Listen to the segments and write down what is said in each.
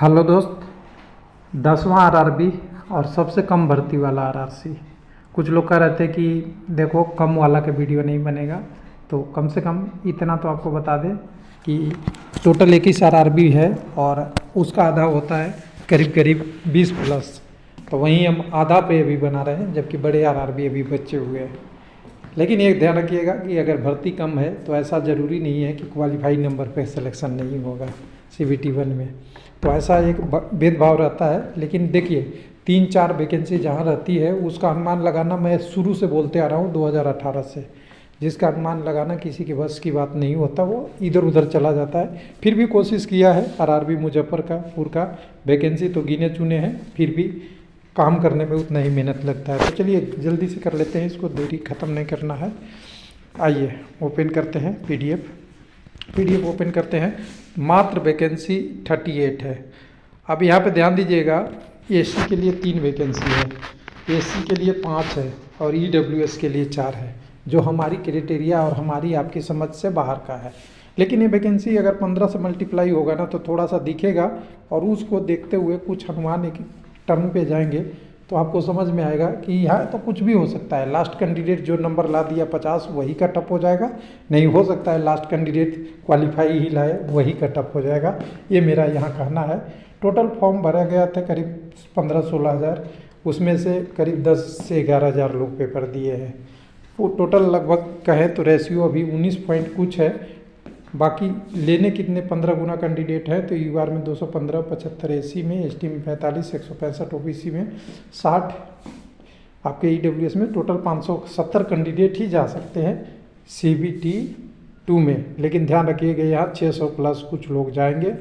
Hello दोस्त। 10वां RRB और सबसे कम भर्ती वाला आरआरसी। कुछ लोग कह रहे थे कि देखो कम वाला का वीडियो नहीं बनेगा, तो कम से कम इतना तो आपको बता दें कि टोटल 21 आरआरबी है और उसका आधा होता है करीब करीब 20 प्लस। तो वहीं हम आधा पे अभी बना रहे हैं, जबकि बड़े आरआरबी अभी बचे हुए हैं। लेकिन एक ध्यान रखिएगा कि अगर भर्ती कम है तो ऐसा ज़रूरी नहीं है कि क्वालिफाइड नंबर पे सिलेक्शन नहीं होगा CBT 1 में। तो ऐसा एक भेदभाव रहता है। लेकिन देखिए 3-4 वैकेंसी जहाँ रहती है उसका अनुमान लगाना मैं शुरू से बोलते आ रहा हूँ 2018 से। जिसका अनुमान लगाना किसी के बस की बात नहीं होता, वो इधर उधर चला जाता है। फिर भी कोशिश किया है आरआरबी मुजफ्फरपुर का वैकेंसी तो गिने चुने हैं, फिर भी काम करने में उतना ही मेहनत लगता है। तो चलिए जल्दी से कर लेते हैं, इसको देरी ख़त्म नहीं करना है। आइए ओपन करते हैं पीडीएफ ओपन करते हैं। मात्र वैकेंसी 38 है। अब यहाँ पे ध्यान दीजिएगा, एसी के लिए 3 वैकेंसी है, एसी के लिए 5 है और ईडब्ल्यूएस के लिए 4 है, जो हमारी क्राइटेरिया और हमारी आपकी समझ से बाहर का है। लेकिन ये वैकेंसी अगर 15 से मल्टीप्लाई होगा ना तो थोड़ा सा दिखेगा, और उसको देखते हुए कुछ अनुमान एक टर्म पे जाएंगे तो आपको समझ में आएगा कि यहाँ तो कुछ भी हो सकता है। लास्ट कैंडिडेट जो नंबर ला दिया 50 वही कट ऑफ हो जाएगा, नहीं हो सकता है लास्ट कैंडिडेट क्वालिफाई ही लाए वही कट ऑफ हो जाएगा। ये मेरा यहाँ कहना है। टोटल फॉर्म भरा गया था करीब 15-16 हज़ार, उसमें से करीब 10 से 11 हज़ार लोग पेपर दिए हैं। वो टोटल लगभग कहें तो रेशियो अभी 19 पॉइंट कुछ है। बाकी लेने कितने 15 गुना कैंडिडेट है, तो यूआर में 215, 75 एसी में, एसटी में 45, 165 ओबीसी में 60, आपके ईडब्ल्यूएस में टोटल 570 कैंडिडेट ही जा सकते हैं CBT 2 में। लेकिन ध्यान रखिएगा यहाँ 600 प्लस कुछ लोग जाएंगे,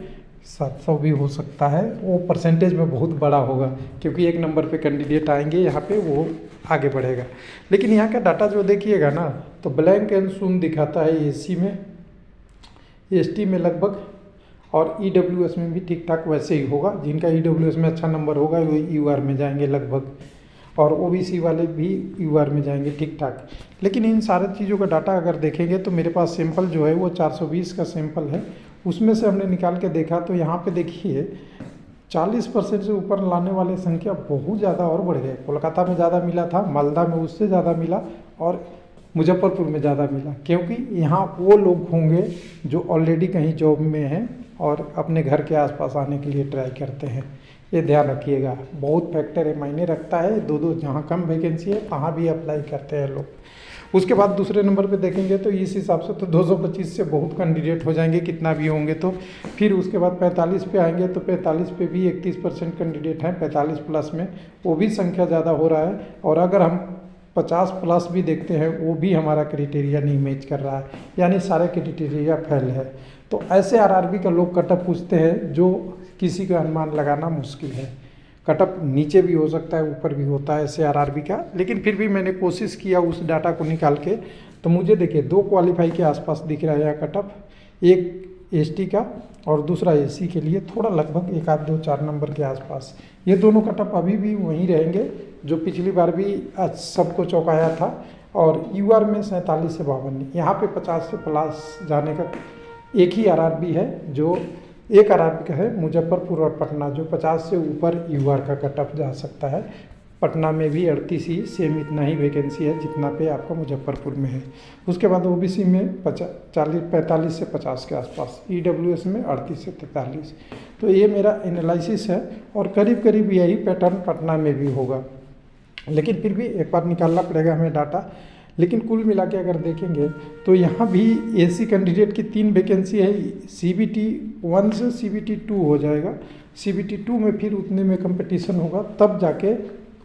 700 भी हो सकता है। वो परसेंटेज में बहुत बड़ा होगा क्योंकि एक नंबर पे कैंडिडेट आएंगे यहाँ पे, वो आगे बढ़ेगा। लेकिन यहाँ का डाटा जो देखिएगा ना तो ब्लैंक एंड शून्य दिखाता है एसी में, एसटी में लगभग, और ईडब्ल्यूएस में भी ठीक ठाक वैसे ही होगा। जिनका ईडब्ल्यूएस में अच्छा नंबर होगा वो यूआर में जाएंगे लगभग, और ओबीसी वाले भी यूआर में जाएंगे ठीक ठाक। लेकिन इन सारे चीज़ों का डाटा अगर देखेंगे तो मेरे पास सैंपल जो है वो 420 का सैंपल है। उसमें से हमने निकाल के देखा तो यहाँ पे देखिए 40% से ऊपर लाने वाले संख्या बहुत ज़्यादा और बढ़ गए। कोलकाता में ज़्यादा मिला था, मालदा में उससे ज़्यादा मिला, और मुजफ्फरपुर में ज़्यादा मिला, क्योंकि यहाँ वो लोग होंगे जो ऑलरेडी कहीं जॉब में हैं और अपने घर के आसपास आने के लिए ट्राई करते हैं। ये ध्यान रखिएगा, बहुत फैक्टर है, मायने रखता है। दो जहाँ कम वैकेंसी है वहाँ भी अप्लाई करते हैं लोग। उसके बाद दूसरे नंबर पे देखेंगे तो इस हिसाब से तो 225 से बहुत कैंडिडेट हो जाएंगे, कितना भी होंगे तो। फिर उसके बाद 45 पे आएंगे तो 45 पे भी 31% कैंडिडेट हैं 45 प्लस में, वो भी संख्या ज़्यादा हो रहा है। और अगर हम 50 प्लस भी देखते हैं वो भी हमारा क्राइटेरिया नहीं मैच कर रहा है, यानी सारे क्राइटेरिया फेल है। तो ऐसे आरआरबी का लोग कटअप पूछते हैं जो किसी का अनुमान लगाना मुश्किल है। कटअप नीचे भी हो सकता है, ऊपर भी होता है ऐसे आरआरबी का। लेकिन फिर भी मैंने कोशिश किया उस डाटा को निकाल के, तो मुझे देखिए 2 क्वालिफाई के आसपास दिख रहा है यहाँ कटअप, एक एसटी का और दूसरा एसी के लिए थोड़ा लगभग 1 आध 2 4 नंबर के आसपास। ये दोनों कटअप अभी भी वहीं रहेंगे जो पिछली बार भी आज सबको चौंकाया था। और यूआर में 47 से 52, यहाँ पे 50 से प्लस जाने का एक ही आरआरबी है, जो एक आरआरबी का है मुजफ्फरपुर और पटना, जो 50 से ऊपर यूआर का कटअप जा सकता है। पटना में भी 38 ही, सेम इतना ही वैकेंसी है जितना पे आपका मुजफ्फरपुर में है। उसके बाद ओबीसी में 45 से 50 के आसपास, ईडब्ल्यूएस में 38 से 43। तो ये मेरा एनालिसिस है और करीब करीब यही पैटर्न पटना में भी होगा। लेकिन फिर भी एक बार निकालना पड़ेगा हमें डाटा। लेकिन कुल मिला के अगर देखेंगे तो यहाँ भी एसी कैंडिडेट की 3 वैकेंसी है। CBT 1 से CBT 2 हो जाएगा। CBT 2 में फिर उतने में कंपटीशन होगा, तब जाके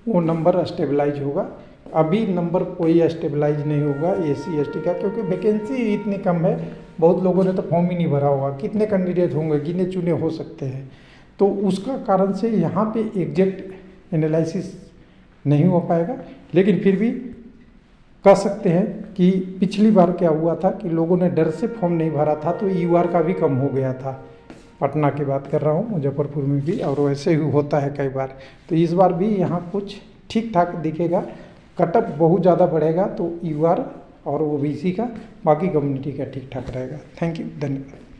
वो नंबर स्टेबलाइज होगा। अभी नंबर कोई स्टेबलाइज नहीं होगा एसी एसटी का, क्योंकि वैकेंसी इतनी कम है। बहुत लोगों ने तो फॉर्म ही नहीं भरा होगा, कितने कैंडिडेट होंगे, गिने चुने हो सकते हैं। तो उसका कारण से यहाँ पे एग्जैक्ट एनालिसिस नहीं हो पाएगा। लेकिन फिर भी कह सकते हैं कि पिछली बार क्या हुआ था कि लोगों ने डर से फॉर्म नहीं भरा था, तो यूआर का भी कम हो गया था। पटना की बात कर रहा हूँ, मुजफ्फरपुर में भी, और वैसे ही होता है कई बार। तो इस बार भी यहाँ कुछ ठीक ठाक दिखेगा। कटअप बहुत ज़्यादा बढ़ेगा तो यूआर और ओबीसी का, बाकी कम्युनिटी का ठीक ठाक रहेगा। थैंक यू, धन्यवाद।